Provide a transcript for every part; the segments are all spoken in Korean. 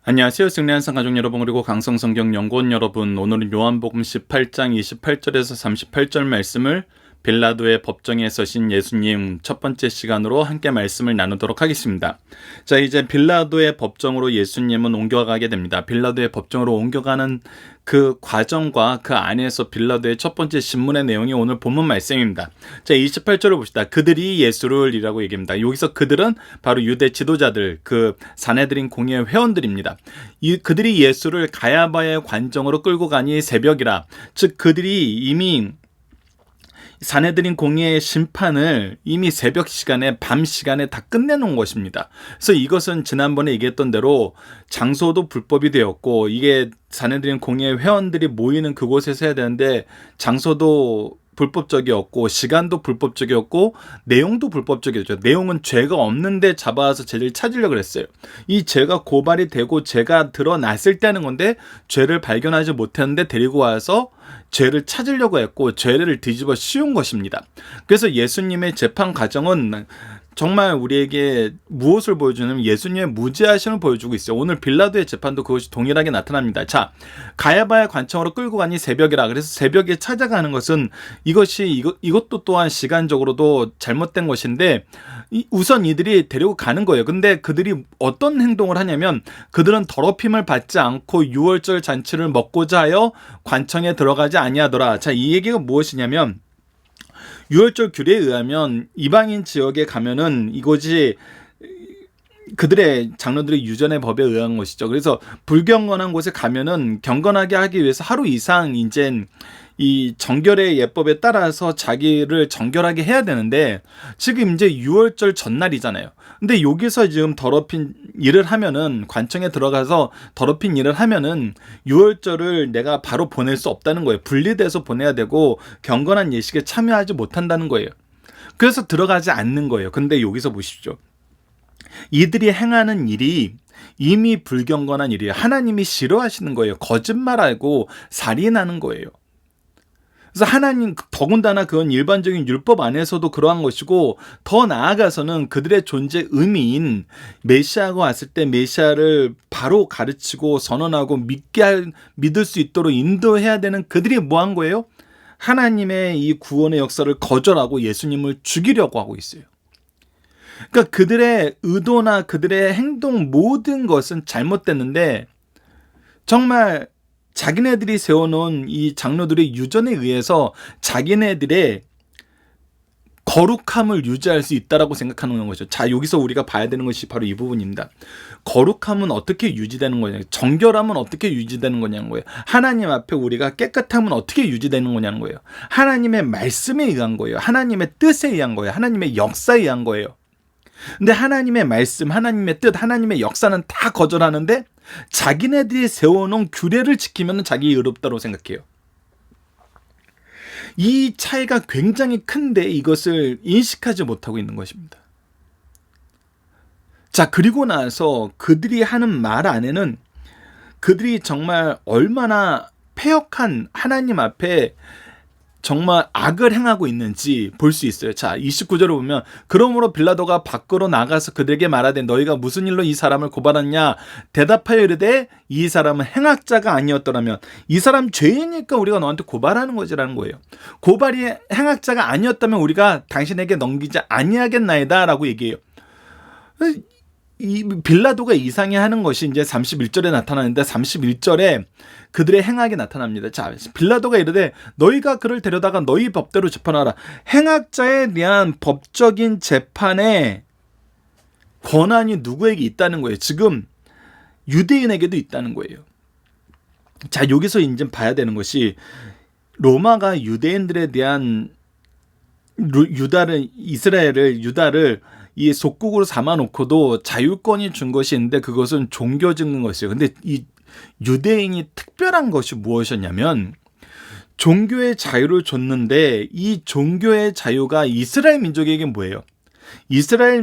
안녕하세요. 승리한 가족 여러분, 그리고 강성성경연구원 여러분, 오늘은 요한복음 18장 28절에서 38절 말씀을 빌라도의 법정에 서신 예수님 첫 번째 시간으로 함께 말씀을 나누도록 하겠습니다. 자, 이제 빌라도의 법정으로 예수님은 옮겨가게 됩니다. 빌라도의 법정으로 옮겨가는 그 과정과 그 안에서 빌라도의 첫 번째 신문의 내용이 오늘 본문 말씀입니다. 자, 28절을 봅시다. 그들이 예수를 이라고 얘기합니다. 여기서 그들은 바로 유대 지도자들, 그 사내들인 공의회 회원들입니다. 그들이 예수를 가야바의 관정으로 끌고 가니 새벽이라, 즉 그들이 이미 사내들인 공의의 심판을 이미 새벽 시간에, 밤 시간에 다 끝내놓은 것입니다. 그래서 이것은 지난번에 얘기했던 대로 장소도 불법이 되었고, 이게 사내들인 공의의 회원들이 모이는 그곳에서 해야 되는데 장소도 불법적이었고, 시간도 불법적이었고, 내용도 불법적이었죠. 내용은 죄가 없는데 잡아와서 죄를 찾으려고 그랬어요. 이 죄가 고발이 되고 죄가 드러났을 때 하는 건데, 죄를 발견하지 못했는데 데리고 와서 죄를 찾으려고 했고, 죄를 뒤집어 씌운 것입니다. 그래서 예수님의 재판 과정은 정말 우리에게 무엇을 보여주냐면 예수님의 무죄하심을 보여주고 있어요. 오늘 빌라도의 재판도 그것이 동일하게 나타납니다. 자, 가야바의 관청으로 끌고 가니 새벽이라. 그래서 새벽에 찾아가는 것은 이것도 또한 시간적으로도 잘못된 것인데, 우선 이들이 데리고 가는 거예요. 근데 그들이 어떤 행동을 하냐면, 그들은 더럽힘을 받지 않고 유월절 잔치를 먹고자 하여 관청에 들어가지 아니하더라. 자, 이 얘기가 무엇이냐면, 유월절 규례에 의하면 이방인 지역에 가면은 이것이 그들의 장로들의 유전의 법에 의한 것이죠. 그래서 불경건한 곳에 가면은 경건하게 하기 위해서 하루 이상 이제 이 정결의 예법에 따라서 자기를 정결하게 해야 되는데, 지금 이제 유월절 전날이잖아요. 근데 여기서 지금 더럽힌 일을 하면은, 관청에 들어가서 더럽힌 일을 하면은 유월절을 내가 바로 보낼 수 없다는 거예요. 분리돼서 보내야 되고 경건한 예식에 참여하지 못한다는 거예요. 그래서 들어가지 않는 거예요. 근데 여기서 보십시오. 이들이 행하는 일이 이미 불경건한 일이에요. 하나님이 싫어하시는 거예요. 거짓말하고 살인하는 거예요. 그래서 하나님, 더군다나 그건 일반적인 율법 안에서도 그러한 것이고, 더 나아가서는 그들의 존재 의미인 메시아가 왔을 때 메시아를 바로 가르치고 선언하고 믿을 수 있도록 인도해야 되는 그들이 뭐 한 거예요? 하나님의 이 구원의 역사를 거절하고 예수님을 죽이려고 하고 있어요. 그러니까 그들의 의도나 그들의 행동 모든 것은 잘못됐는데, 정말 자기네들이 세워놓은 이 장로들의 유전에 의해서 자기네들의 거룩함을 유지할 수 있다라고 생각하는 거죠. 자, 여기서 우리가 봐야 되는 것이 바로 이 부분입니다. 거룩함은 어떻게 유지되는 거냐, 정결함은 어떻게 유지되는 거냐는 거예요. 하나님 앞에 우리가 깨끗함은 어떻게 유지되는 거냐는 거예요. 하나님의 말씀에 의한 거예요. 하나님의 뜻에 의한 거예요. 하나님의 역사에 의한 거예요. 근데 하나님의 말씀, 하나님의 뜻, 하나님의 역사는 다 거절하는데, 자기네들이 세워놓은 규례를 지키면 자기 의롭다고 생각해요. 이 차이가 굉장히 큰데 이것을 인식하지 못하고 있는 것입니다. 자, 그리고 나서 그들이 하는 말 안에는 그들이 정말 얼마나 패역한 하나님 앞에 정말 악을 행하고 있는지 볼 수 있어요. 자, 29절을 보면, 그러므로 빌라도가 밖으로 나가서 그들에게 말하되 너희가 무슨 일로 이 사람을 고발하냐, 대답하여 이르되 이 사람은 행악자가 아니었더라면. 이 사람 죄이니까 우리가 너한테 고발하는 거지라는 거예요. 고발이 행악자가 아니었다면 우리가 당신에게 넘기지 아니하겠나이다 라고 얘기해요. 이 빌라도가 이상해 하는 것이 이제 31절에 나타나는데, 31절에 그들의 행악이 나타납니다. 자, 빌라도가 이르되 너희가 그를 데려다가 너희 법대로 재판하라. 행악자에 대한 법적인 재판의 권한이 누구에게 있다는 거예요? 지금 유대인에게도 있다는 거예요. 자, 여기서 이제 봐야 되는 것이, 로마가 유대인들에 대한 유다를 이 속국으로 삼아놓고도 자유권이 준 것이 있는데, 그것은 종교적인 것이에요. 근데 이 유대인이 특별한 것이 무엇이었냐면, 종교의 자유를 줬는데, 이 종교의 자유가 이스라엘 민족에게 뭐예요? 이스라엘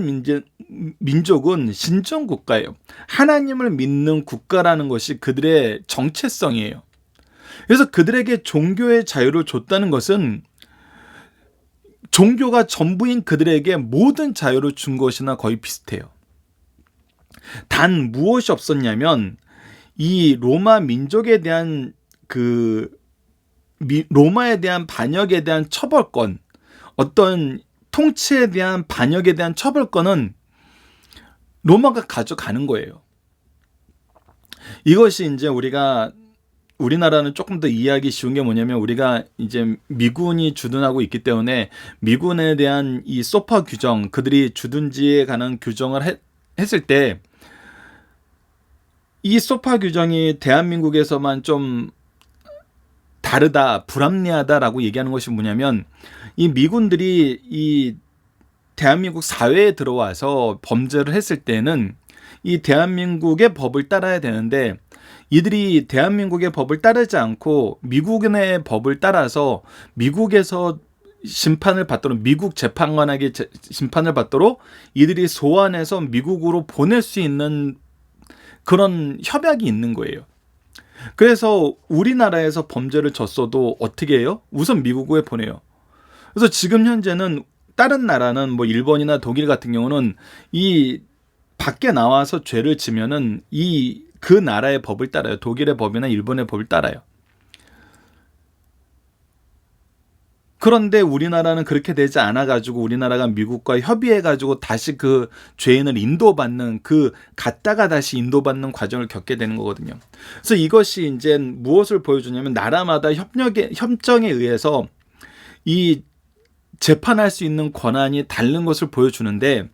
민족은 신정국가예요. 하나님을 믿는 국가라는 것이 그들의 정체성이에요. 그래서 그들에게 종교의 자유를 줬다는 것은 종교가 전부인 그들에게 모든 자유를 준 것이나 거의 비슷해요. 단 무엇이 없었냐면, 이 로마 민족에 대한 로마에 대한 반역에 대한 처벌권, 어떤 통치에 대한 반역에 대한 처벌권은 로마가 가져가는 거예요. 이것이 이제 우리나라는 조금 더 이해하기 쉬운 게 뭐냐면, 우리가 이제 미군이 주둔하고 있기 때문에 미군에 대한 이 소파 규정, 그들이 주둔지에 관한 규정을 했을 때, 이 소파 규정이 대한민국에서만 좀 다르다, 불합리하다라고 얘기하는 것이 뭐냐면, 이 미군들이 이 대한민국 사회에 들어와서 범죄를 했을 때는 이 대한민국의 법을 따라야 되는데, 이들이 대한민국의 법을 따르지 않고 미국의 법을 따라서 미국에서 심판을 받도록, 미국 재판관에게 심판을 받도록 이들이 소환해서 미국으로 보낼 수 있는 그런 협약이 있는 거예요. 그래서 우리나라에서 범죄를 졌어도 어떻게 해요? 우선 미국에 보내요. 그래서 지금 현재는 다른 나라는 뭐 일본이나 독일 같은 경우는 이 밖에 나와서 죄를 지면은 그 나라의 법을 따라요. 독일의 법이나 일본의 법을 따라요. 그런데 우리나라는 그렇게 되지 않아가지고, 우리나라가 미국과 협의해가지고 다시 그 죄인을 인도받는, 갔다가 다시 인도받는 과정을 겪게 되는 거거든요. 그래서 이것이 이제 무엇을 보여주냐면, 나라마다 협정에 의해서 이 재판할 수 있는 권한이 다른 것을 보여주는데,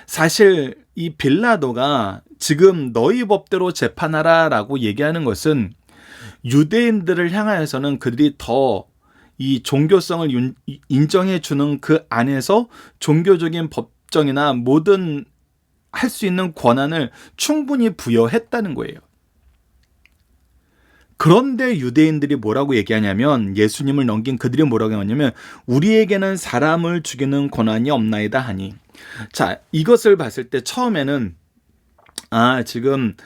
사실 이 빌라도가 지금 너희 법대로 재판하라라고 얘기하는 것은, 유대인들을 향하여서는 그들이 더 이 종교성을 인정해 주는 그 안에서 종교적인 법정이나 모든 할 수 있는 권한을 충분히 부여했다는 거예요. 그런데 유대인들이 뭐라고 얘기하냐면, 예수님을 넘긴 그들이 뭐라고 하냐면, 우리에게는 사람을 죽이는 권한이 없나이다 하니. 자, 이것을 봤을 때 처음에는 지금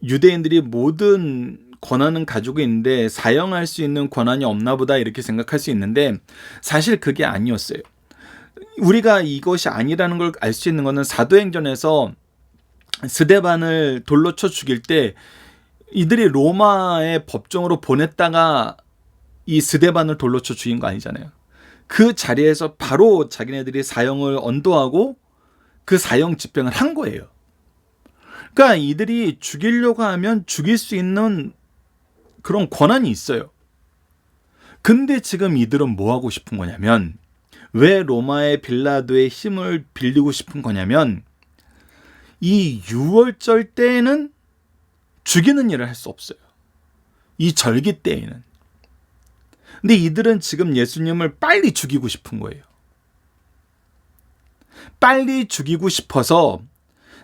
유대인들이 모든 권한은 가지고 있는데 사용할 수 있는 권한이 없나 보다, 이렇게 생각할 수 있는데, 사실 그게 아니었어요. 우리가 이것이 아니라는 걸 알 수 있는 것은, 사도행전에서 스데반을 돌로 쳐 죽일 때 이들이 로마의 법정으로 보냈다가 이 스데반을 돌로 쳐 죽인 거 아니잖아요. 그 자리에서 바로 자기네들이 사형을 언도하고 그 사형 집행을 한 거예요. 그러니까 이들이 죽이려고 하면 죽일 수 있는 그런 권한이 있어요. 근데 지금 이들은 뭐 하고 싶은 거냐면, 왜 로마의 빌라도의 힘을 빌리고 싶은 거냐면, 이 6월절 때에는 죽이는 일을 할 수 없어요. 이 절기 때에는. 근데 이들은 지금 예수님을 빨리 죽이고 싶은 거예요. 빨리 죽이고 싶어서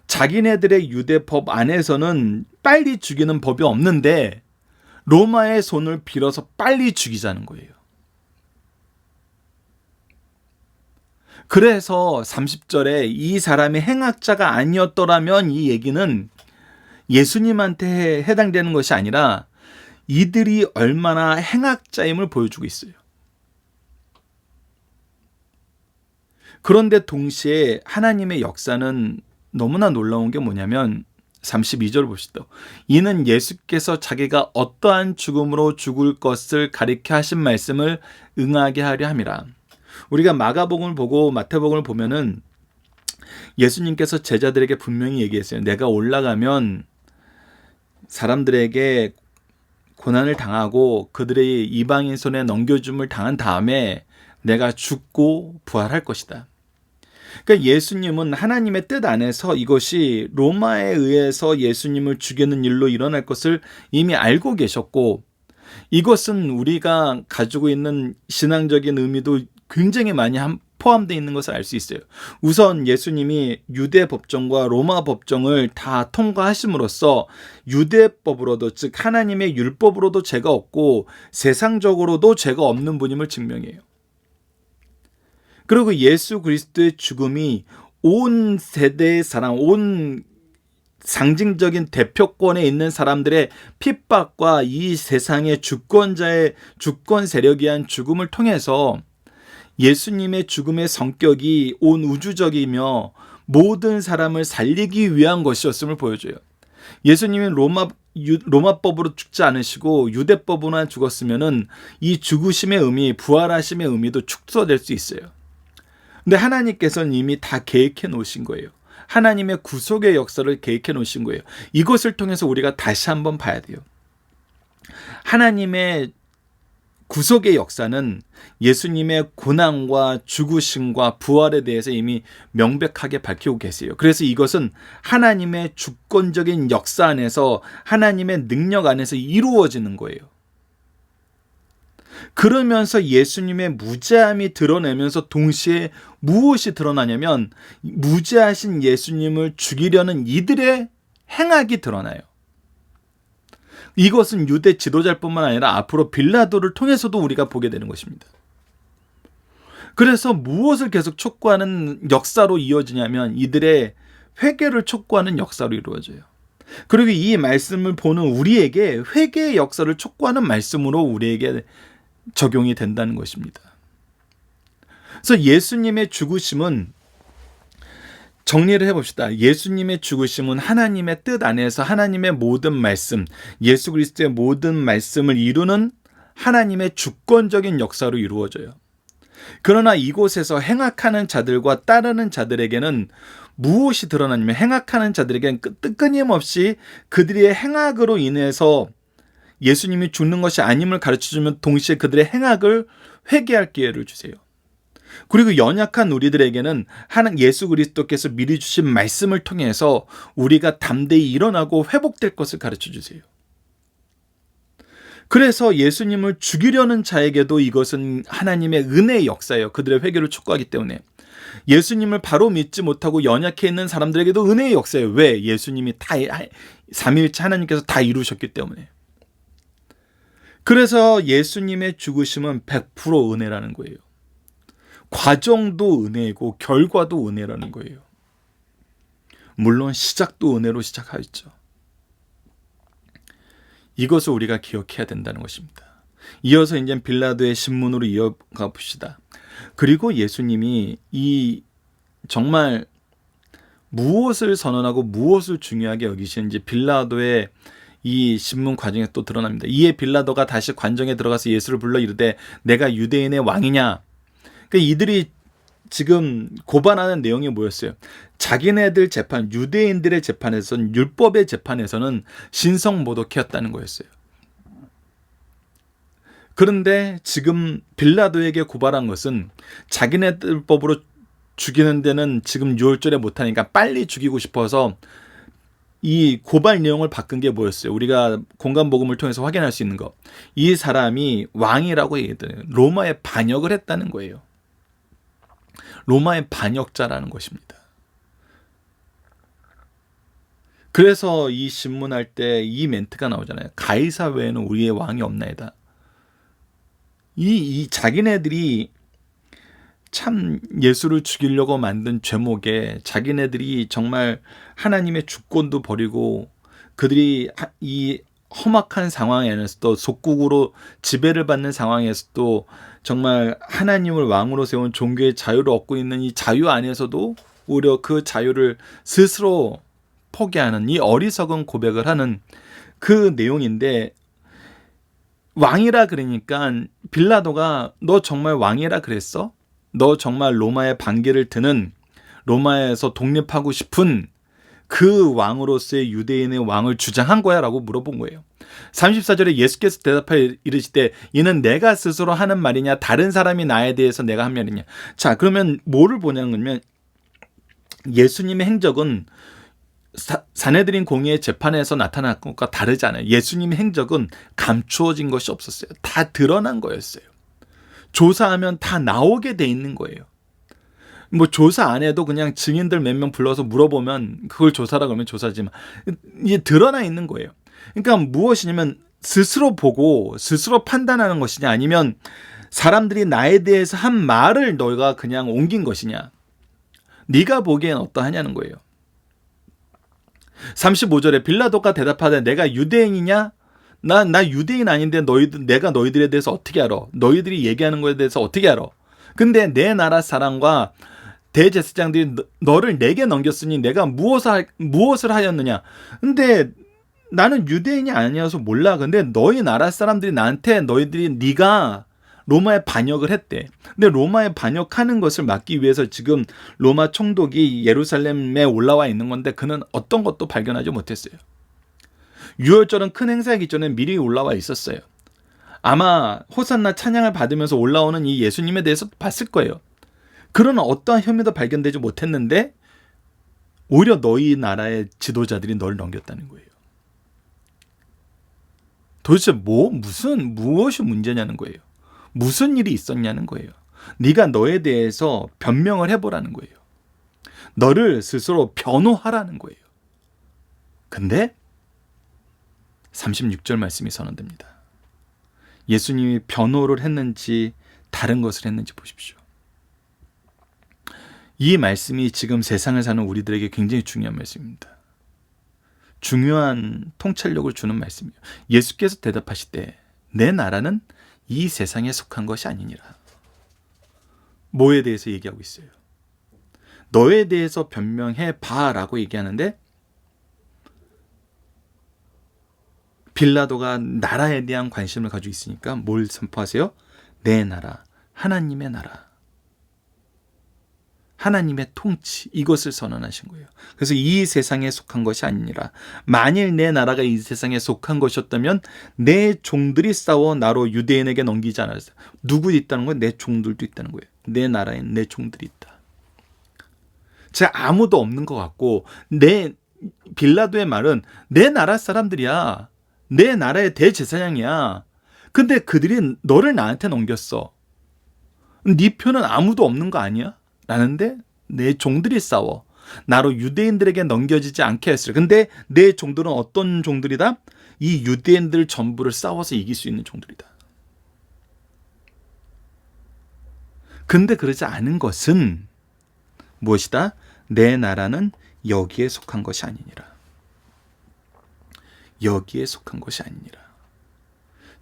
자기네들의 유대법 안에서는 빨리 죽이는 법이 없는데 로마의 손을 빌어서 빨리 죽이자는 거예요. 그래서 30절에 이 사람이 행악자가 아니었더라면, 이 얘기는 예수님한테 해당되는 것이 아니라 이들이 얼마나 행악자임을 보여주고 있어요. 그런데 동시에 하나님의 역사는 너무나 놀라운 게 뭐냐면, 32절 봅시다. 이는 예수께서 자기가 어떠한 죽음으로 죽을 것을 가리켜 하신 말씀을 응하게 하려 함이라. 우리가 마가복음을 보고 마태복음을 보면은 예수님께서 제자들에게 분명히 얘기했어요. 내가 올라가면 사람들에게 고난을 당하고 그들의 이방인 손에 넘겨줌을 당한 다음에 내가 죽고 부활할 것이다. 그러니까 예수님은 하나님의 뜻 안에서 이것이 로마에 의해서 예수님을 죽이는 일로 일어날 것을 이미 알고 계셨고, 이것은 우리가 가지고 있는 신앙적인 의미도 굉장히 많이 포함되어 있는 것을 알 수 있어요. 우선 예수님이 유대 법정과 로마 법정을 다 통과하심으로써 유대법으로도, 즉 하나님의 율법으로도 죄가 없고 세상적으로도 죄가 없는 분임을 증명해요. 그리고 예수 그리스도의 죽음이 온 세대의 사람, 온 상징적인 대표권에 있는 사람들의 핍박과 이 세상의 주권자의 주권 세력에 의한 죽음을 통해서 예수님의 죽음의 성격이 온 우주적이며 모든 사람을 살리기 위한 것이었음을 보여줘요. 예수님이 로마법으로 죽지 않으시고 유대법으로만 죽었으면은 이 죽으심의 의미, 부활하심의 의미도 축소될 수 있어요. 근데 하나님께서는 이미 다 계획해 놓으신 거예요. 하나님의 구속의 역사를 계획해 놓으신 거예요. 이것을 통해서 우리가 다시 한번 봐야 돼요. 하나님의 구속의 역사는 예수님의 고난과 죽으심과 부활에 대해서 이미 명백하게 밝히고 계세요. 그래서 이것은 하나님의 주권적인 역사 안에서, 하나님의 능력 안에서 이루어지는 거예요. 그러면서 예수님의 무죄함이 드러내면서 동시에 무엇이 드러나냐면, 무죄하신 예수님을 죽이려는 이들의 행악이 드러나요. 이것은 유대 지도자뿐만 아니라 앞으로 빌라도를 통해서도 우리가 보게 되는 것입니다. 그래서 무엇을 계속 촉구하는 역사로 이어지냐면, 이들의 회개를 촉구하는 역사로 이루어져요. 그리고 이 말씀을 보는 우리에게 회개의 역사를 촉구하는 말씀으로 우리에게 적용이 된다는 것입니다. 그래서 예수님의 죽으심은, 정리를 해봅시다. 예수님의 죽으심은 하나님의 뜻 안에서 하나님의 모든 말씀, 예수 그리스도의 모든 말씀을 이루는 하나님의 주권적인 역사로 이루어져요. 그러나 이곳에서 행악하는 자들과 따르는 자들에게는 무엇이 드러나냐면, 행악하는 자들에게는 끊임없이 그들의 행악으로 인해서 예수님이 죽는 것이 아님을 가르쳐주면 동시에 그들의 행악을 회개할 기회를 주세요. 그리고 연약한 우리들에게는 예수 그리스도께서 미리 주신 말씀을 통해서 우리가 담대히 일어나고 회복될 것을 가르쳐주세요. 그래서 예수님을 죽이려는 자에게도 이것은 하나님의 은혜의 역사예요. 그들의 회개를 촉구하기 때문에. 예수님을 바로 믿지 못하고 연약해 있는 사람들에게도 은혜의 역사예요. 왜? 예수님이 다 삼위일체 하나님께서 다 이루셨기 때문에. 그래서 예수님의 죽으심은 100% 은혜라는 거예요. 과정도 은혜이고 결과도 은혜라는 거예요. 물론 시작도 은혜로 시작하였죠. 이것을 우리가 기억해야 된다는 것입니다. 이어서 이제 빌라도의 신문으로 이어가 봅시다. 그리고 예수님이 이 정말 무엇을 선언하고 무엇을 중요하게 여기시는지 빌라도의 이 신문 과정에 또 드러납니다. 이에 빌라도가 다시 관정에 들어가서 예수를 불러 이르되 내가 유대인의 왕이냐. 그러니까 이들이 지금 고발하는 내용이 뭐였어요? 자기네들 재판, 유대인들의 재판에서는, 율법의 재판에서는 신성모독했다는 거였어요. 그런데 지금 빌라도에게 고발한 것은 자기네들 법으로 죽이는 데는 지금 6월절에 못하니까 빨리 죽이고 싶어서 이 고발 내용을 바꾼 게 뭐였어요? 우리가 공간복음을 통해서 확인할 수 있는 거. 이 사람이 왕이라고 얘기해요. 로마에 반역을 했다는 거예요. 로마의 반역자라는 것입니다. 그래서 이 신문할 때 이 멘트가 나오잖아요. 가이사 외에는 우리의 왕이 없나이다. 이 자기네들이 참 예수를 죽이려고 만든 죄목에 자기네들이 정말 하나님의 주권도 버리고 그들이 이 험악한 상황에서도 속국으로 지배를 받는 상황에서도 정말 하나님을 왕으로 세운 종교의 자유를 얻고 있는 이 자유 안에서도 오히려 그 자유를 스스로 포기하는 이 어리석은 고백을 하는 그 내용인데, 왕이라 그러니까 빌라도가 너 정말 왕이라 그랬어? 너 정말 로마의 반기를 드는, 로마에서 독립하고 싶은 그 왕으로서의 유대인의 왕을 주장한 거야? 라고 물어본 거예요. 34절에 예수께서 대답하여 이르시되 이는 내가 스스로 하는 말이냐 다른 사람이 나에 대해서 내가 한 말이냐. 자, 그러면 뭐를 보냐면 예수님의 행적은 사내들인 공의의 재판에서 나타난 것과 다르지 않아요. 예수님의 행적은 감추어진 것이 없었어요. 다 드러난 거였어요. 조사하면 다 나오게 돼 있는 거예요. 뭐 조사 안 해도 그냥 증인들 몇 명 불러서 물어보면 그걸 조사라 그러면 조사지만 이게 드러나 있는 거예요. 그러니까 무엇이냐면 스스로 보고 스스로 판단하는 것이냐, 아니면 사람들이 나에 대해서 한 말을 너희가 그냥 옮긴 것이냐, 네가 보기엔 어떠하냐는 거예요. 35절에 빌라도가 대답하되 내가 유대인이냐? 나 유대인 아닌데 내가 너희들에 대해서 어떻게 알아? 너희들이 얘기하는 거에 대해서 어떻게 알아? 근데 내 나라 사람과 대제사장들이 너를 내게 넘겼으니 내가 무엇을 하였느냐. 근데 나는 유대인이 아니어서 몰라. 근데 너희 나라 사람들이 나한테 네가 로마에 반역을 했대. 근데 로마에 반역하는 것을 막기 위해서 지금 로마 총독이 예루살렘에 올라와 있는 건데 그는 어떤 것도 발견하지 못했어요. 유월절은 큰 행사이기 전에 미리 올라와 있었어요. 아마 호산나 찬양을 받으면서 올라오는 이 예수님에 대해서 봤을 거예요. 그러나 어떠한 혐의도 발견되지 못했는데 오히려 너희 나라의 지도자들이 널 넘겼다는 거예요. 도대체 무엇이 문제냐는 거예요. 무슨 일이 있었냐는 거예요. 네가 너에 대해서 변명을 해보라는 거예요. 너를 스스로 변호하라는 거예요. 근데 36절 말씀이 선언됩니다. 예수님이 변호를 했는지 다른 것을 했는지 보십시오. 이 말씀이 지금 세상을 사는 우리들에게 굉장히 중요한 말씀입니다. 중요한 통찰력을 주는 말씀이에요. 예수께서 대답하시되 내 나라는 이 세상에 속한 것이 아니니라. 뭐에 대해서 얘기하고 있어요? 너에 대해서 변명해 봐라고 얘기하는데 빌라도가 나라에 대한 관심을 가지고 있으니까 뭘 선포하세요? 내 나라, 하나님의 나라, 하나님의 통치, 이것을 선언하신 거예요. 그래서 이 세상에 속한 것이 아니니라. 만일 내 나라가 이 세상에 속한 것이었다면 내 종들이 싸워 나로 유대인에게 넘기지 않았어요. 누구 있다는 거예요? 내 종들도 있다는 거예요. 내 나라에 내 종들이 있다. 제가 아무도 없는 것 같고 빌라도의 말은 내 나라 사람들이야. 내 나라의 대제사장이야. 근데 그들이 너를 나한테 넘겼어. 네 편은 아무도 없는 거 아니야? 라는데 내 종들이 싸워 나로 유대인들에게 넘겨지지 않게 했어요. 근데 내 종들은 어떤 종들이다? 이 유대인들 전부를 싸워서 이길 수 있는 종들이다. 근데 그러지 않은 것은 무엇이다? 내 나라는 여기에 속한 것이 아니니라. 여기에 속한 것이 아니니라.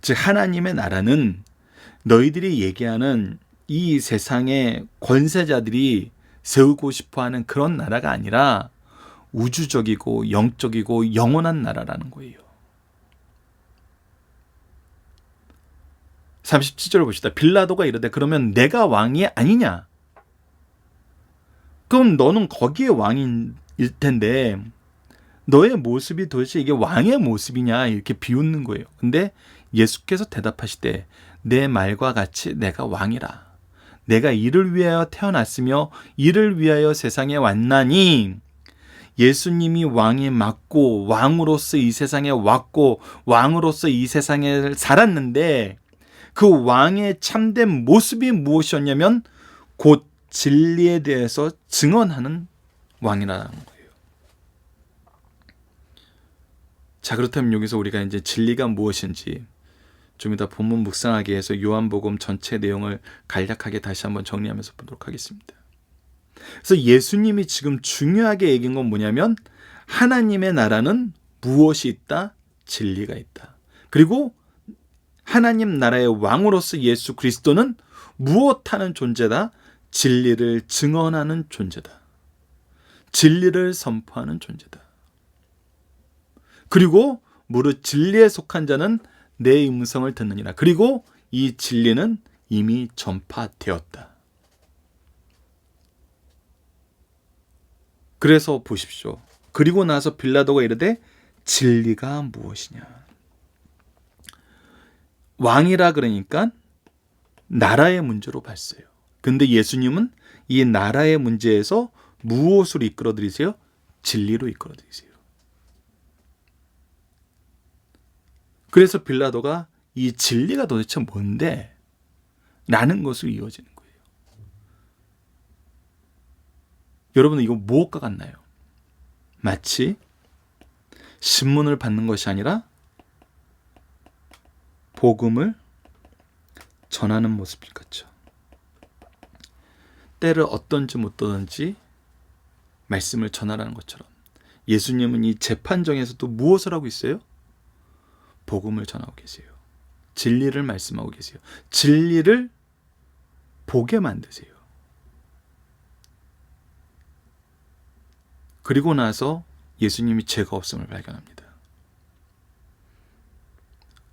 즉 하나님의 나라는 너희들이 얘기하는 이 세상의 권세자들이 세우고 싶어하는 그런 나라가 아니라 우주적이고 영적이고 영원한 나라라는 거예요. 37절을 봅시다. 빌라도가 이르되 그러면 내가 왕이 아니냐? 그럼 너는 거기에 왕일 텐데 너의 모습이 도대체 이게 왕의 모습이냐? 이렇게 비웃는 거예요. 근데 예수께서 대답하시되 내 말과 같이 내가 왕이라. 내가 이를 위하여 태어났으며 이를 위하여 세상에 왔나니. 예수님이 왕이 맞고 왕으로서 이 세상에 왔고 왕으로서 이 세상에 살았는데 그 왕의 참된 모습이 무엇이었냐면 곧 진리에 대해서 증언하는 왕이라는 거예요. 자, 그렇다면 여기서 우리가 이제 진리가 무엇인지 좀 이따 본문 묵상하기 위해서 요한복음 전체 내용을 간략하게 다시 한번 정리하면서 보도록 하겠습니다. 그래서 예수님이 지금 중요하게 얘기한 건 뭐냐면 하나님의 나라는 무엇이 있다? 진리가 있다. 그리고 하나님 나라의 왕으로서 예수 그리스도는 무엇하는 존재다? 진리를 증언하는 존재다. 진리를 선포하는 존재다. 그리고 무릇 진리에 속한 자는 내 음성을 듣느니라. 그리고 이 진리는 이미 전파되었다. 그래서 보십시오. 그리고 나서 빌라도가 이르되 진리가 무엇이냐. 왕이라 그러니까 나라의 문제로 봤어요. 근데 예수님은 이 나라의 문제에서 무엇으로 이끌어들이세요? 진리로 이끌어들이세요. 그래서 빌라도가 이 진리가 도대체 뭔데? 라는 것으로 이어지는 거예요. 여러분 이거 무엇과 같나요? 마치 신문을 받는 것이 아니라 복음을 전하는 모습 같죠. 때를 어떤지 못하든지 말씀을 전하라는 것처럼 예수님은 이 재판정에서도 무엇을 하고 있어요? 복음을 전하고 계세요. 진리를 말씀하고 계세요. 진리를 보게 만드세요. 그리고 나서 예수님이 죄가 없음을 발견합니다.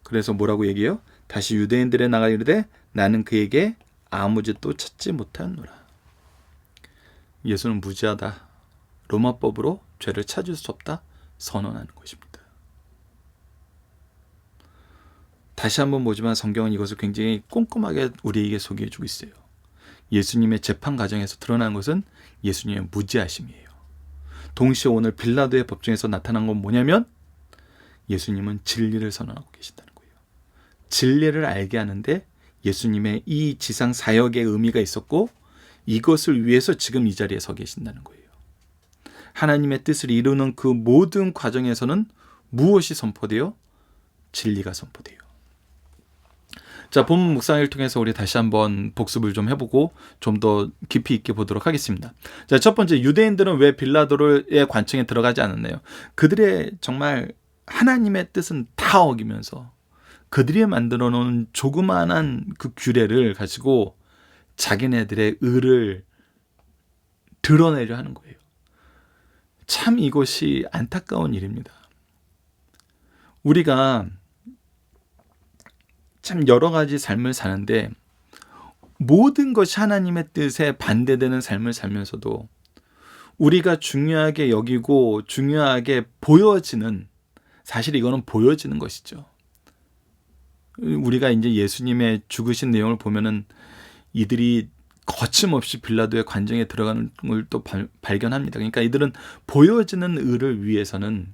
그래서 뭐라고 얘기해요? 다시 유대인들에 나가 이르되 나는 그에게 아무 죄도 찾지 못하노라. 예수는 무죄하다. 로마법으로 죄를 찾을 수 없다. 선언하는 것입니다. 다시 한번 보지만 성경은 이것을 굉장히 꼼꼼하게 우리에게 소개해주고 있어요. 예수님의 재판 과정에서 드러난 것은 예수님의 무죄하심이에요. 동시에 오늘 빌라도의 법정에서 나타난 건 뭐냐면 예수님은 진리를 선언하고 계신다는 거예요. 진리를 알게 하는데 예수님의 이 지상 사역의 의미가 있었고 이것을 위해서 지금 이 자리에 서 계신다는 거예요. 하나님의 뜻을 이루는 그 모든 과정에서는 무엇이 선포돼요? 진리가 선포돼요. 자, 본문 묵상을 통해서 우리 다시 한번 복습을 좀 해보고 좀 더 깊이 있게 보도록 하겠습니다. 자, 첫 번째, 유대인들은 왜 빌라도의 관청에 들어가지 않았나요? 그들의 정말 하나님의 뜻은 다 어기면서 그들이 만들어 놓은 조그마한 그 규례를 가지고 자기네들의 의를 드러내려 하는 거예요. 참 이것이 안타까운 일입니다. 우리가 참 여러 가지 삶을 사는데 모든 것이 하나님의 뜻에 반대되는 삶을 살면서도 우리가 중요하게 여기고 중요하게 보여지는, 사실 이거는 보여지는 것이죠. 우리가 이제 예수님의 죽으신 내용을 보면은 이들이 거침없이 빌라도의 관정에 들어가는 걸 또 발견합니다. 그러니까 이들은 보여지는 의를 위해서는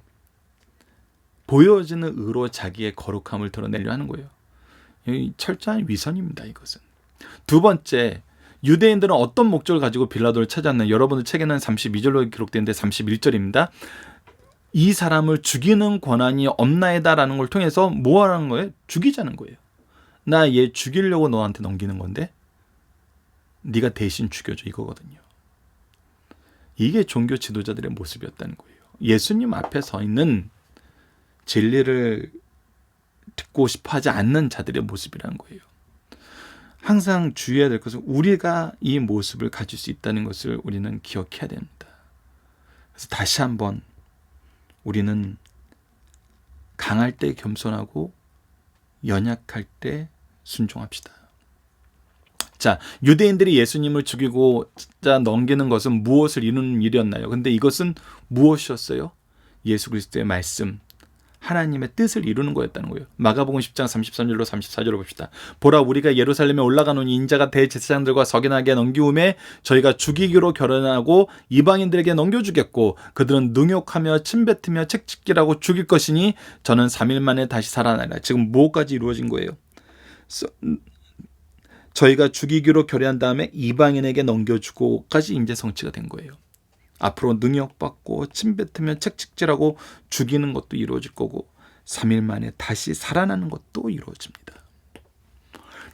보여지는 의로 자기의 거룩함을 드러내려 하는 거예요. 철저한 위선입니다. 이것은. 두 번째, 유대인들은 어떤 목적을 가지고 빌라도를 찾았나요? 여러분들 책에는 32절로 기록되는데 31절입니다. 이 사람을 죽이는 권한이 없나이다라는 걸 통해서 뭐 하라는 거예요? 죽이자는 거예요. 나 얘 죽이려고 너한테 넘기는 건데 네가 대신 죽여줘, 이거거든요. 이게 종교 지도자들의 모습이었다는 거예요. 예수님 앞에 서 있는 진리를 듣고 싶어 하지 않는 자들의 모습이라는 거예요. 항상 주의해야 될 것은 우리가 이 모습을 가질 수 있다는 것을 우리는 기억해야 됩니다. 그래서 다시 한번 우리는 강할 때 겸손하고 연약할 때 순종합시다. 자, 유대인들이 예수님을 죽이고 넘기는 것은 무엇을 이루는 일이었나요? 근데 이것은 무엇이었어요? 예수 그리스도의 말씀, 하나님의 뜻을 이루는 거였다는 거예요. 마가복음 10장 33절로 34절을 봅시다. 보라, 우리가 예루살렘에 올라가노니 인자가 대제사장들과 서기관에게 넘기움에 저희가 죽이기로 결혼하고 이방인들에게 넘겨주겠고 그들은 능욕하며 침뱉으며 책짓기라고 죽일 것이니 저는 3일 만에 다시 살아나리라. 지금 뭐까지 이루어진 거예요? 저희가 죽이기로 결의한 다음에 이방인에게 넘겨주고까지 이제 성취가 된 거예요. 앞으로 능욕받고 침뱉으며 책찍질하고 죽이는 것도 이루어질 거고 3일 만에 다시 살아나는 것도 이루어집니다.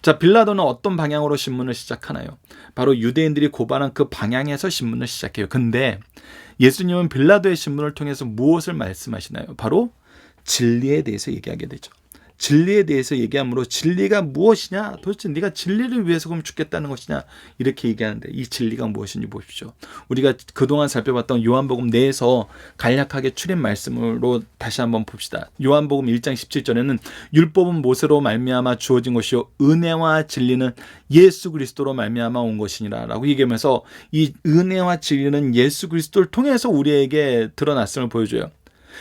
자, 빌라도는 어떤 방향으로 신문을 시작하나요? 바로 유대인들이 고발한 그 방향에서 신문을 시작해요. 근데 예수님은 빌라도의 신문을 통해서 무엇을 말씀하시나요? 바로 진리에 대해서 얘기하게 되죠. 진리에 대해서 얘기함으로 진리가 무엇이냐? 도대체 네가 진리를 위해서 그럼 죽겠다는 것이냐? 이렇게 얘기하는데 이 진리가 무엇인지 보십시오. 우리가 그동안 살펴봤던 요한복음 내에서 간략하게 추린 말씀으로 다시 한번 봅시다. 요한복음 1장 17절에는 율법은 모세로 말미암아 주어진 것이요 은혜와 진리는 예수 그리스도로 말미암아 온 것이니라 라고 얘기하면서 이 은혜와 진리는 예수 그리스도를 통해서 우리에게 드러났음을 보여줘요.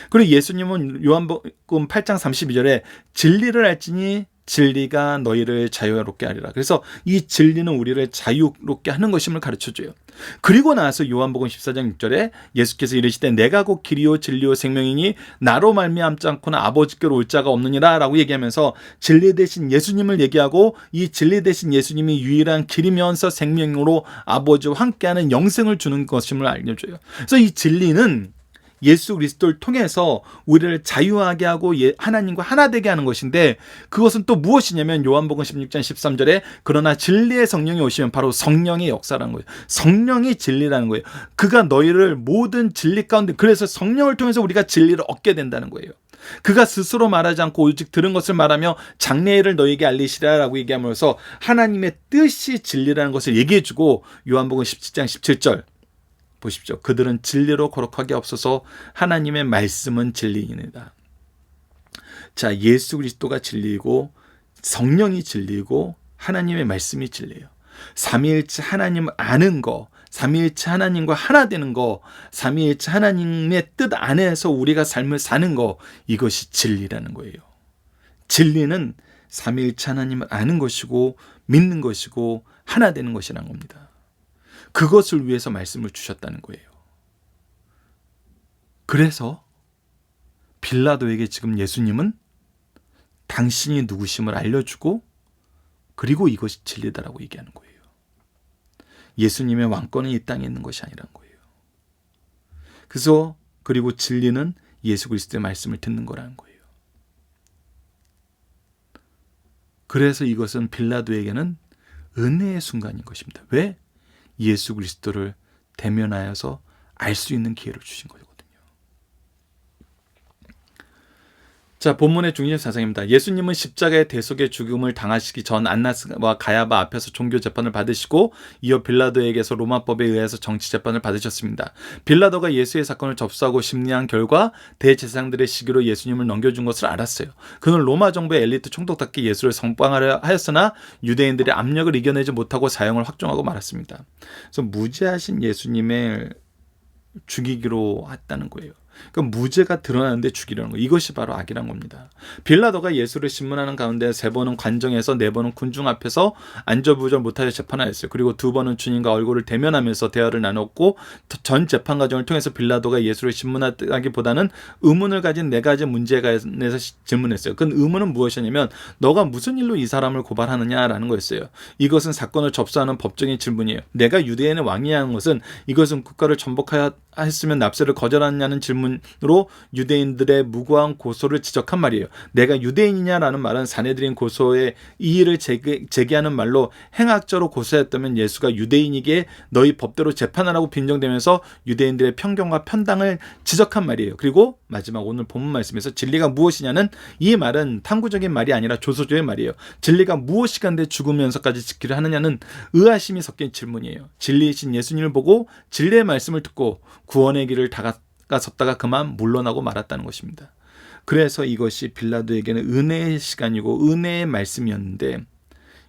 그리고 예수님은 요한복음 8장 32절에 진리를 알지니 진리가 너희를 자유롭게 하리라. 그래서 이 진리는 우리를 자유롭게 하는 것임을 가르쳐줘요. 그리고 나서 요한복음 14장 6절에 예수께서 이르시되 내가 곧 길이요 진리요 생명이니 나로 말미암지 않고는 아버지께로 올 자가 없느니라 라고 얘기하면서 진리 대신 예수님을 얘기하고 이 진리 대신 예수님이 유일한 길이면서 생명으로 아버지와 함께하는 영생을 주는 것임을 알려줘요. 그래서 이 진리는 예수 그리스도를 통해서 우리를 자유하게 하고 하나님과 하나 되게 하는 것인데 그것은 또 무엇이냐면 요한복음 16장 13절에 그러나 진리의 성령이 오시면 바로 성령의 역사라는 거예요. 성령이 진리라는 거예요. 그가 너희를 모든 진리 가운데, 그래서 성령을 통해서 우리가 진리를 얻게 된다는 거예요. 그가 스스로 말하지 않고 오직 들은 것을 말하며 장래일을 너희에게 알리시라 라고 얘기하면서 하나님의 뜻이 진리라는 것을 얘기해주고 요한복음 17장 17절 보십시오. 그들은 진리로 거룩하게 없어서 하나님의 말씀은 진리이니이다. 자, 예수 그리스도가 진리이고 성령이 진리이고 하나님의 말씀이 진리예요. 삼위일체 하나님을 아는 거, 삼위일체 하나님과 하나 되는 거, 삼위일체 하나님의 뜻 안에서 우리가 삶을 사는 거, 이것이 진리라는 거예요. 진리는 삼위일체 하나님을 아는 것이고 믿는 것이고 하나 되는 것이라는 겁니다. 그것을 위해서 말씀을 주셨다는 거예요. 그래서 빌라도에게 지금 예수님은 당신이 누구심을 알려주고 그리고 이것이 진리다라고 얘기하는 거예요. 예수님의 왕권은 이 땅에 있는 것이 아니란 거예요. 그래서 그리고 진리는 예수 그리스도의 말씀을 듣는 거라는 거예요. 그래서 이것은 빌라도에게는 은혜의 순간인 것입니다. 왜? 예수 그리스도를 대면하여서 알 수 있는 기회를 주신 거거든요. 자, 본문의 중심 사상입니다. 예수님은 십자가의 대속의 죽음을 당하시기 전 안나스와 가야바 앞에서 종교 재판을 받으시고 이어 빌라도에게서 로마법에 의해서 정치 재판을 받으셨습니다. 빌라도가 예수의 사건을 접수하고 심리한 결과 대제사장들의 시기로 예수님을 넘겨준 것을 알았어요. 그는 로마 정부의 엘리트 총독답게 예수를 선빵하려 하였으나 유대인들의 압력을 이겨내지 못하고 사형을 확정하고 말았습니다. 그래서 무죄하신 예수님을 죽이기로 했다는 거예요. 그러니까 무죄가 드러나는데 죽이려는 거, 이것이 바로 악이란 겁니다. 빌라도가 예수를 신문하는 가운데 3번은 관정에서 4번은 군중 앞에서 안절부절 못하여 재판하였어요. 그리고 2번은 주님과 얼굴을 대면하면서 대화를 나눴고 전 재판 과정을 통해서 빌라도가 예수를 신문하기보다는 의문을 가진 4가지 문제에 관해서 질문했어요. 그 의문은 무엇이냐면 너가 무슨 일로 이 사람을 고발하느냐라는 거였어요. 이것은 사건을 접수하는 법적인 질문이에요. 내가 유대인의 왕이야 하는 것은 이것은 국가를 전복하여 했으면 납세를 거절하느냐는 질문으로 유대인들의 무고한 고소를 지적한 말이에요. 내가 유대인이냐라는 말은 사내들인 고소의 이의를 제기하는 말로 행악자로 고소했다면 예수가 유대인이기에 너희 법대로 재판하라고 빈정대면서 유대인들의 편견과 편당을 지적한 말이에요. 그리고 마지막 오늘 본문 말씀에서 진리가 무엇이냐는 이 말은 탐구적인 말이 아니라 조소적인 말이에요. 진리가 무엇이간데 죽으면서까지 지키려 하느냐는 의아심이 섞인 질문이에요. 진리이신 예수님을 보고 진리의 말씀을 듣고 구원의 길을 다가섰다가 그만 물러나고 말았다는 것입니다. 그래서 이것이 빌라도에게는 은혜의 시간이고 은혜의 말씀이었는데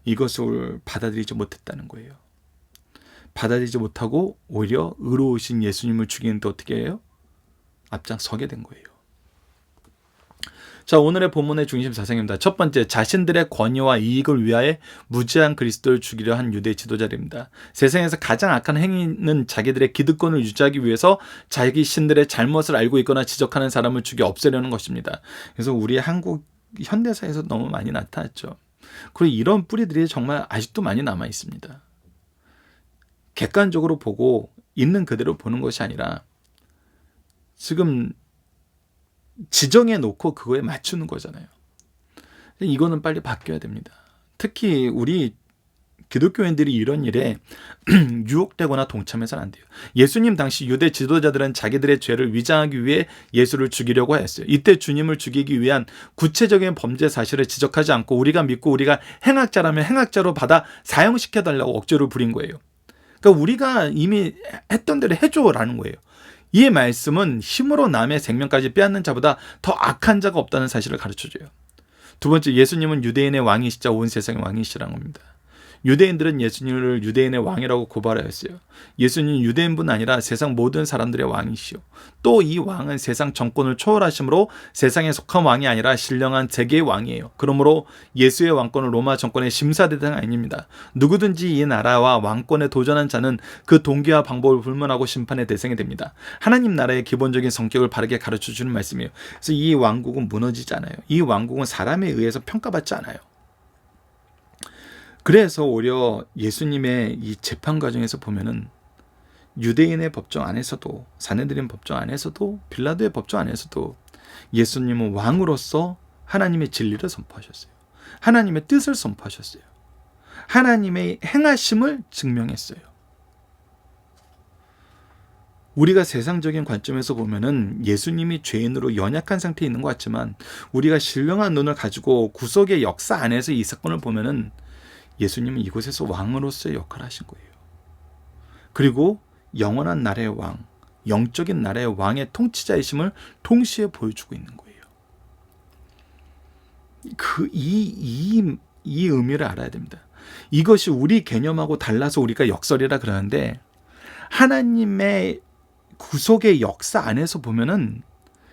이것을 받아들이지 못했다는 거예요. 받아들이지 못하고 오히려 의로우신 예수님을 죽이는데 어떻게 해요? 앞장서게 된 거예요. 자, 오늘의 본문의 중심 사상입니다. 첫 번째, 자신들의 권위와 이익을 위하여 무죄한 그리스도를 죽이려 한 유대 지도자들입니다. 세상에서 가장 악한 행위는 자기들의 기득권을 유지하기 위해서 자기 신들의 잘못을 알고 있거나 지적하는 사람을 죽여 없애려는 것입니다. 그래서 우리 한국 현대사에서 너무 많이 나타났죠. 그리고 이런 뿌리들이 정말 아직도 많이 남아 있습니다. 객관적으로 보고 있는 그대로 보는 것이 아니라 지금 지정해 놓고 그거에 맞추는 거잖아요. 이거는 빨리 바뀌어야 됩니다. 특히 우리 기독교인들이 이런 일에 유혹되거나 동참해서는 안 돼요. 예수님 당시 유대 지도자들은 자기들의 죄를 위장하기 위해 예수를 죽이려고 하였어요. 이때 주님을 죽이기 위한 구체적인 범죄 사실을 지적하지 않고 우리가 믿고 우리가 행악자라면 행악자로 받아 사형시켜달라고 억지로 부린 거예요. 그러니까 우리가 이미 했던 대로 해줘라는 거예요. 이 말씀은 힘으로 남의 생명까지 빼앗는 자보다 더 악한 자가 없다는 사실을 가르쳐줘요. 두 번째, 예수님은 유대인의 왕이시자 온 세상의 왕이시라는 겁니다. 유대인들은 예수님을 유대인의 왕이라고 고발하였어요. 예수님은 유대인뿐 아니라 세상 모든 사람들의 왕이시오. 또 이 왕은 세상 정권을 초월하심으로 세상에 속한 왕이 아니라 신령한 세계의 왕이에요. 그러므로 예수의 왕권은 로마 정권의 심사 대상이 아닙니다. 누구든지 이 나라와 왕권에 도전한 자는 그 동기와 방법을 불문하고 심판의 대상이 됩니다. 하나님 나라의 기본적인 성격을 바르게 가르쳐주는 말씀이에요. 그래서 이 왕국은 무너지지 않아요. 이 왕국은 사람에 의해서 평가받지 않아요. 그래서 오히려 예수님의 이 재판 과정에서 보면은 유대인의 법정 안에서도 사내들인 법정 안에서도 빌라도의 법정 안에서도 예수님은 왕으로서 하나님의 진리를 선포하셨어요. 하나님의 뜻을 선포하셨어요. 하나님의 행하심을 증명했어요. 우리가 세상적인 관점에서 보면은 예수님이 죄인으로 연약한 상태에 있는 것 같지만 우리가 신령한 눈을 가지고 구속의 역사 안에서 이 사건을 보면은 예수님은 이곳에서 왕으로서의 역할을 하신 거예요. 그리고 영원한 나라의 왕, 영적인 나라의 왕의 통치자이심을 동시에 보여주고 있는 거예요. 이 의미를 알아야 됩니다. 이것이 우리 개념하고 달라서 우리가 역설이라 그러는데, 하나님의 구속의 역사 안에서 보면은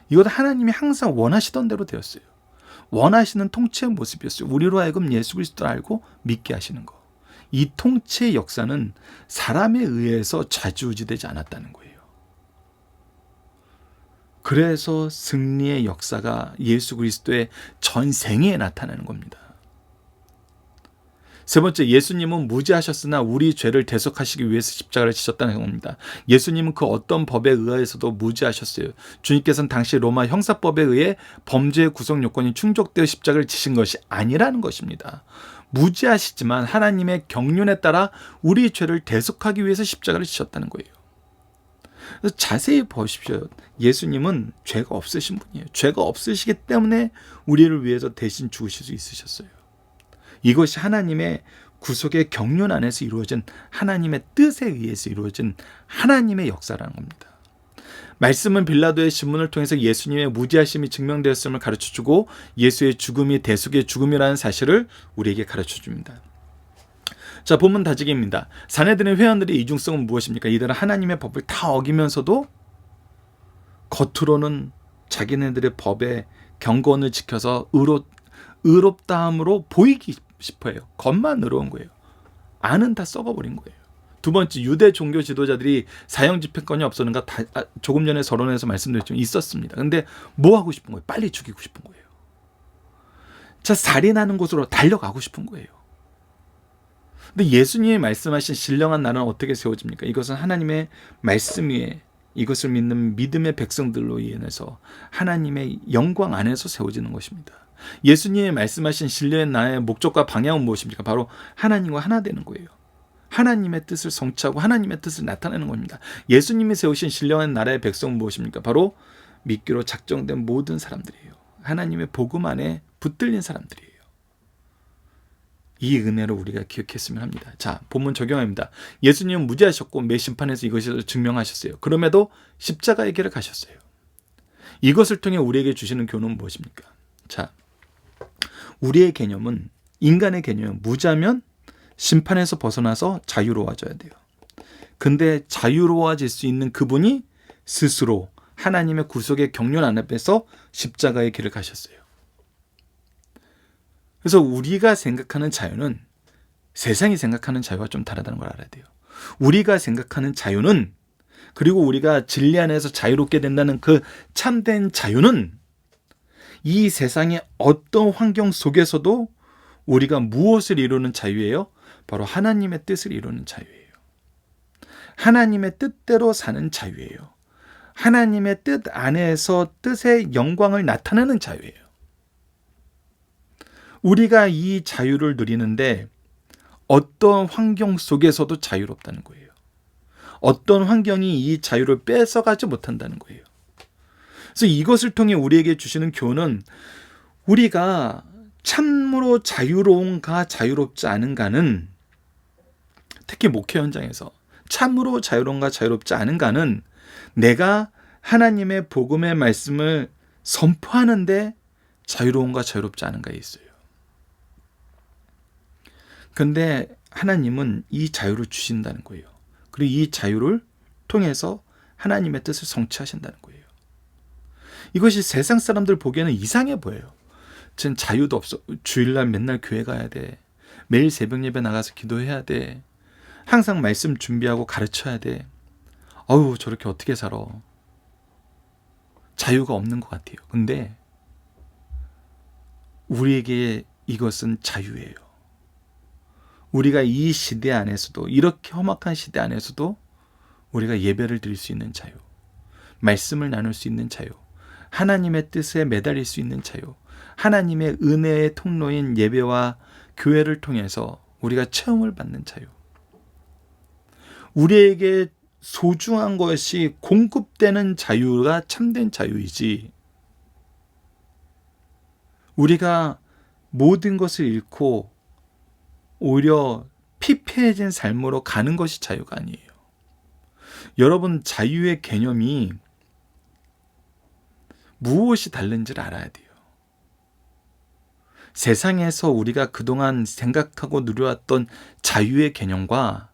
이것 하나님이 항상 원하시던 대로 되었어요. 원하시는 통치의 모습이었어요. 우리로 하여금 예수 그리스도를 알고 믿게 하시는 거. 이 통치의 역사는 사람에 의해서 좌지우지되지 않았다는 거예요. 그래서 승리의 역사가 예수 그리스도의 전생에 나타나는 겁니다. 세 번째, 예수님은 무죄하셨으나 우리 죄를 대속하시기 위해서 십자가를 지셨다는 겁니다. 예수님은 그 어떤 법에 의해서도 무죄하셨어요. 주님께서는 당시 로마 형사법에 의해 범죄의 구속 요건이 충족되어 십자가를 지신 것이 아니라는 것입니다. 무죄하시지만 하나님의 경륜에 따라 우리 죄를 대속하기 위해서 십자가를 지셨다는 거예요. 그래서 자세히 보십시오. 예수님은 죄가 없으신 분이에요. 죄가 없으시기 때문에 우리를 위해서 대신 죽으실 수 있으셨어요. 이것이 하나님의 구속의 경륜 안에서 이루어진 하나님의 뜻에 의해서 이루어진 하나님의 역사라는 겁니다. 말씀은 빌라도의 신문을 통해서 예수님의 무죄하심이 증명되었음을 가르쳐주고 예수의 죽음이 대속의 죽음이라는 사실을 우리에게 가르쳐줍니다. 자, 본문 다지기입니다. 사내들의 회원들의 이중성은 무엇입니까? 이들은 하나님의 법을 다 어기면서도 겉으로는 자기네들의 법의 경건을 지켜서 의롭다함으로 보이기 싶어요. 겉만 의로운 거예요. 안은 다 썩어버린 거예요. 두 번째, 유대 종교 지도자들이 사형 집행권이 없었는가? 조금 전에 서론에서 말씀드렸지만 있었습니다. 근데 뭐 하고 싶은 거예요? 빨리 죽이고 싶은 거예요. 자, 살인하는 곳으로 달려가고 싶은 거예요. 근데 예수님이 말씀하신 신령한 나라는 어떻게 세워집니까? 이것은 하나님의 말씀 위에 이것을 믿는 믿음의 백성들로 인해서 하나님의 영광 안에서 세워지는 것입니다. 예수님이 말씀하신 신령한 나라의 목적과 방향은 무엇입니까? 바로 하나님과 하나 되는 거예요. 하나님의 뜻을 성취하고 하나님의 뜻을 나타내는 겁니다. 예수님이 세우신 신령한 나라의 백성은 무엇입니까? 바로 믿기로 작정된 모든 사람들이에요. 하나님의 복음 안에 붙들린 사람들이에요. 이 은혜를 우리가 기억했으면 합니다. 자, 본문 적용합니다. 예수님은 무죄하셨고 매 심판에서 이것을 증명하셨어요. 그럼에도 십자가의 길을 가셨어요. 이것을 통해 우리에게 주시는 교훈은 무엇입니까? 자, 우리의 개념은, 인간의 개념은 무죄하면 심판에서 벗어나서 자유로워져야 돼요. 근데 자유로워질 수 있는 그분이 스스로 하나님의 구속의 경륜 앞에서 십자가의 길을 가셨어요. 그래서 우리가 생각하는 자유는 세상이 생각하는 자유와 좀 다르다는 걸 알아야 돼요. 우리가 생각하는 자유는, 그리고 우리가 진리 안에서 자유롭게 된다는 그 참된 자유는 이 세상의 어떤 환경 속에서도 우리가 무엇을 이루는 자유예요? 바로 하나님의 뜻을 이루는 자유예요. 하나님의 뜻대로 사는 자유예요. 하나님의 뜻 안에서 뜻의 영광을 나타내는 자유예요. 우리가 이 자유를 누리는데 어떤 환경 속에서도 자유롭다는 거예요. 어떤 환경이 이 자유를 뺏어가지 못한다는 거예요. 그래서 이것을 통해 우리에게 주시는 교훈은, 우리가 참으로 자유로운가 자유롭지 않은가는, 특히 목회 현장에서 참으로 자유로운가 자유롭지 않은가는 내가 하나님의 복음의 말씀을 선포하는데 자유로운가 자유롭지 않은가에 있어요. 근데 하나님은 이 자유를 주신다는 거예요. 그리고 이 자유를 통해서 하나님의 뜻을 성취하신다는 거예요. 이것이 세상 사람들 보기에는 이상해 보여요. 전 자유도 없어. 주일날 맨날 교회 가야 돼. 매일 새벽 예배 나가서 기도해야 돼. 항상 말씀 준비하고 가르쳐야 돼. 어우, 저렇게 어떻게 살아. 자유가 없는 것 같아요. 근데 우리에게 이것은 자유예요. 우리가 이 시대 안에서도, 이렇게 험악한 시대 안에서도 우리가 예배를 드릴 수 있는 자유, 말씀을 나눌 수 있는 자유, 하나님의 뜻에 매달릴 수 있는 자유, 하나님의 은혜의 통로인 예배와 교회를 통해서 우리가 체험을 받는 자유. 우리에게 소중한 것이 공급되는 자유가 참된 자유이지, 우리가 모든 것을 잃고 오히려 피폐해진 삶으로 가는 것이 자유가 아니에요. 여러분, 자유의 개념이 무엇이 다른지를 알아야 돼요. 세상에서 우리가 그동안 생각하고 누려왔던 자유의 개념과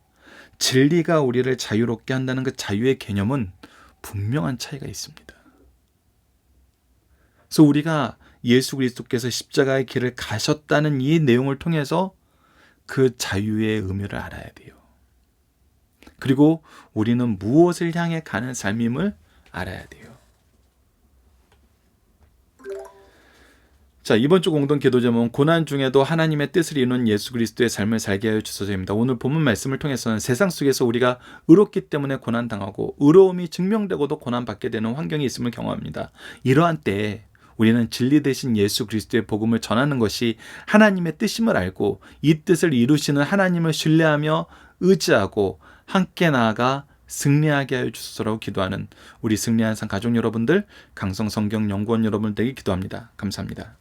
진리가 우리를 자유롭게 한다는 그 자유의 개념은 분명한 차이가 있습니다. 그래서 우리가 예수 그리스도께서 십자가의 길을 가셨다는 이 내용을 통해서 그 자유의 의미를 알아야 돼요. 그리고 우리는 무엇을 향해 가는 삶임을 알아야 돼요. 자, 이번 주 공동 기도 제목은 고난 중에도 하나님의 뜻을 이루는 예수 그리스도의 삶을 살게 하여 주소서입니다. 오늘 본문 말씀을 통해서는 세상 속에서 우리가 의롭기 때문에 고난당하고 의로움이 증명되고도 고난받게 되는 환경이 있음을 경험합니다. 이러한 때에 우리는 진리 되신 예수 그리스도의 복음을 전하는 것이 하나님의 뜻임을 알고 이 뜻을 이루시는 하나님을 신뢰하며 의지하고 함께 나아가 승리하게 하여 주소서라고 기도하는 우리 승리한 삶 가족 여러분들, 강성성경연구원 여러분들에게 기도합니다. 감사합니다.